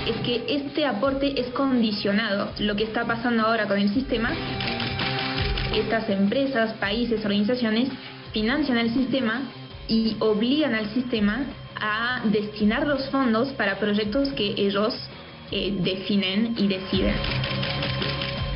es que este aporte es condicionado. Lo que está pasando ahora con el sistema, estas empresas, países, organizaciones financian el sistema y obligan al sistema a destinar los fondos para proyectos que ellos definen y deciden.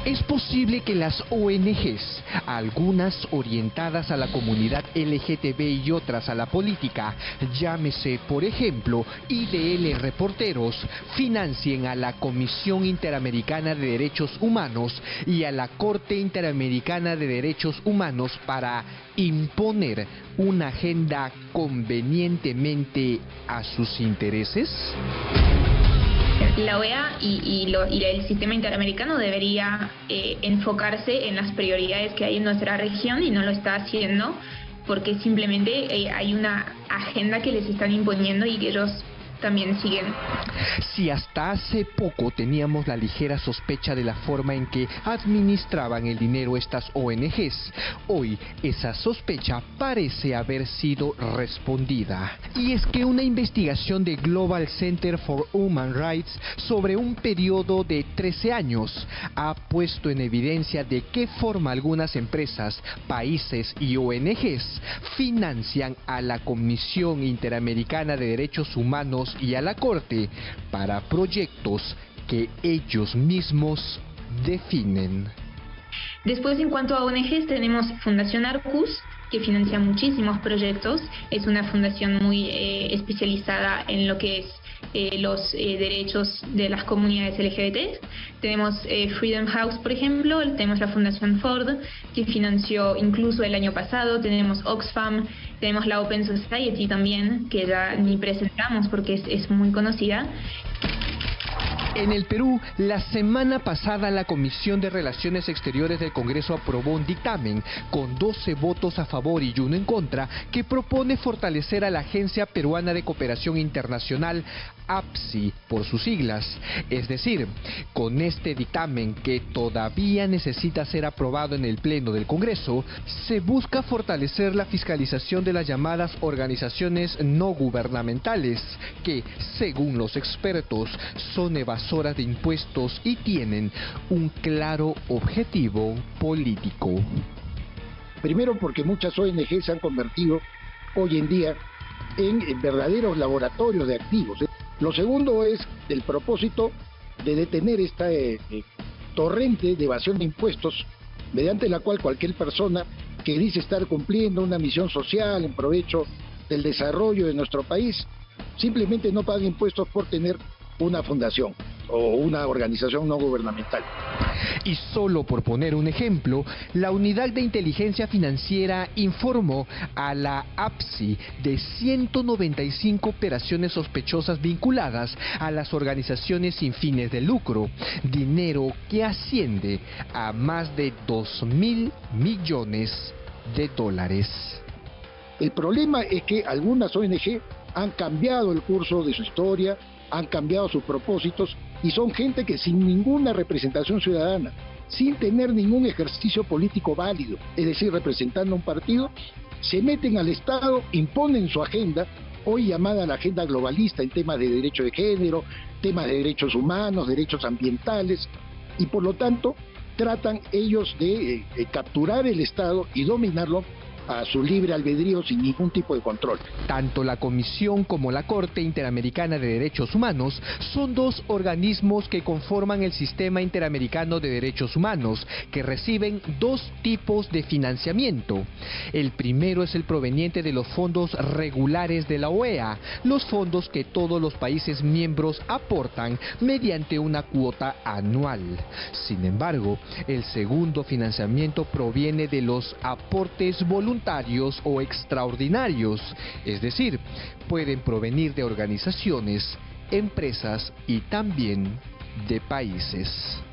Es posible que las ONGs, algunas orientadas a la comunidad LGTB y otras a la política, llámese por ejemplo IDL Reporteros, financien a la Comisión Interamericana de Derechos Humanos y a la Corte Interamericana de Derechos Humanos para imponer una agenda convenientemente a sus intereses? La OEA y el sistema interamericano debería enfocarse en las prioridades que hay en nuestra región y no lo está haciendo porque simplemente hay una agenda que les están imponiendo y que ellos también siguen. Si hasta hace poco teníamos la ligera sospecha de la forma en que administraban el dinero estas ONGs, hoy esa sospecha parece haber sido respondida. Y es que una investigación de Global Center for Human Rights sobre un periodo de 13 años ha puesto en evidencia de qué forma algunas empresas, países y ONGs financian a la Comisión Interamericana de Derechos Humanos y a la Corte para proyectos que ellos mismos definen. Después, en cuanto a ONGs, tenemos Fundación Arcus, que financia muchísimos proyectos. Es una fundación muy especializada en lo que es los derechos de las comunidades LGBT. Tenemos Freedom House, por ejemplo, tenemos la Fundación Ford, que financió incluso el año pasado, tenemos Oxfam, tenemos la Open Society también, que ya ni presentamos porque es muy conocida. En el Perú, la semana pasada la Comisión de Relaciones Exteriores del Congreso aprobó un dictamen con 12 votos a favor y 1 en contra que propone fortalecer a la Agencia Peruana de Cooperación Internacional, APSI, por sus siglas. Es decir, con este dictamen que todavía necesita ser aprobado en el Pleno del Congreso, se busca fortalecer la fiscalización de las llamadas organizaciones no gubernamentales, que, según los expertos, son evasoras de impuestos y tienen un claro objetivo político. Primero, porque muchas ONG se han convertido hoy en día en verdaderos laboratorios de activos. Lo segundo es el propósito de detener esta torrente de evasión de impuestos, mediante la cual cualquier persona que dice estar cumpliendo una misión social en provecho del desarrollo de nuestro país, simplemente no paga impuestos por tener una fundación o una organización no gubernamental. Y solo por poner un ejemplo, la Unidad de Inteligencia Financiera informó a la APSI de 195 operaciones sospechosas vinculadas a las organizaciones sin fines de lucro, dinero que asciende a más de 2.000 millones de dólares. El problema es que algunas ONG han cambiado el curso de su historia, han cambiado sus propósitos y son gente que sin ninguna representación ciudadana, sin tener ningún ejercicio político válido, es decir, representando a un partido, se meten al Estado, imponen su agenda, hoy llamada la agenda globalista en temas de derecho de género, temas de derechos humanos, derechos ambientales, y por lo tanto tratan ellos de capturar el Estado y dominarlo a su libre albedrío sin ningún tipo de control. Tanto la Comisión como la Corte Interamericana de Derechos Humanos son dos organismos que conforman el Sistema Interamericano de Derechos Humanos, que reciben dos tipos de financiamiento. El primero es el proveniente de los fondos regulares de la OEA, los fondos que todos los países miembros aportan mediante una cuota anual. Sin embargo, el segundo financiamiento proviene de los aportes voluntarios o extraordinarios, es decir, pueden provenir de organizaciones, empresas y también de países.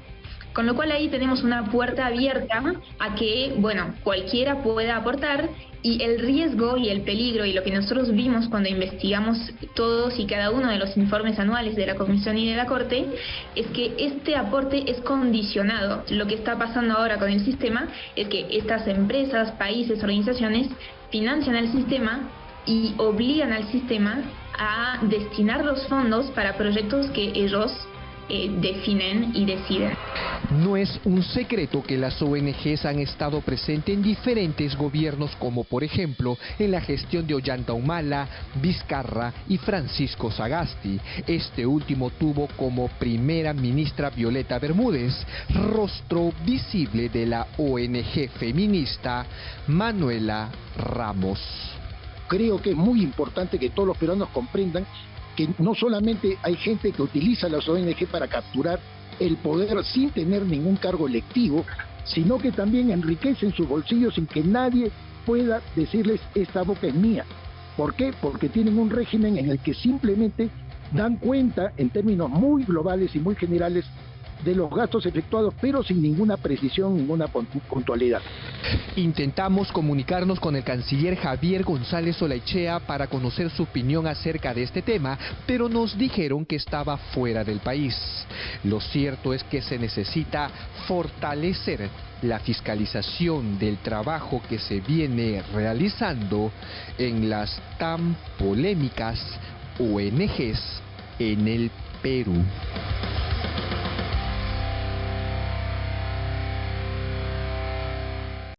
Con lo cual ahí tenemos una puerta abierta a que, cualquiera pueda aportar, y el riesgo y el peligro y lo que nosotros vimos cuando investigamos todos y cada uno de los informes anuales de la Comisión y de la Corte es que este aporte es condicionado. Lo que está pasando ahora con el sistema es que estas empresas, países, organizaciones financian el sistema y obligan al sistema a destinar los fondos para proyectos que ellos definen y deciden. No es un secreto que las ONGs han estado presentes en diferentes gobiernos, como por ejemplo en la gestión de Ollanta Humala, Vizcarra y Francisco Sagasti. Este último tuvo como primera ministra Violeta Bermúdez, rostro visible de la ONG feminista Manuela Ramos. Creo que es muy importante que todos los peruanos comprendan que no solamente hay gente que utiliza las ONG para capturar el poder sin tener ningún cargo electivo, sino que también enriquecen sus bolsillos sin que nadie pueda decirles esta boca es mía. ¿Por qué? Porque tienen un régimen en el que simplemente dan cuenta en términos muy globales y muy generales de los gastos efectuados, pero sin ninguna precisión, ninguna puntualidad. Intentamos comunicarnos con el canciller Javier González Olaichea para conocer su opinión acerca de este tema, pero nos dijeron que estaba fuera del país. Lo cierto es que se necesita fortalecer la fiscalización del trabajo que se viene realizando en las tan polémicas ONGs en el Perú.